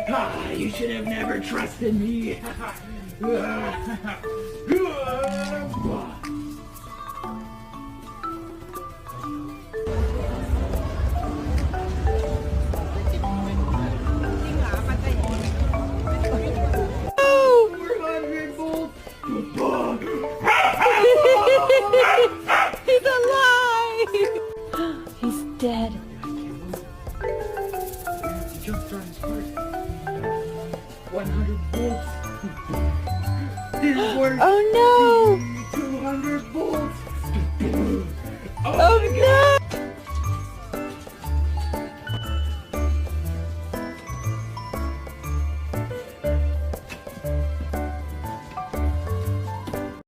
Ah, you should have never trusted me. He's alive! He's dead. Jump start his part. 100 volts. This works. Oh no! 200 volts.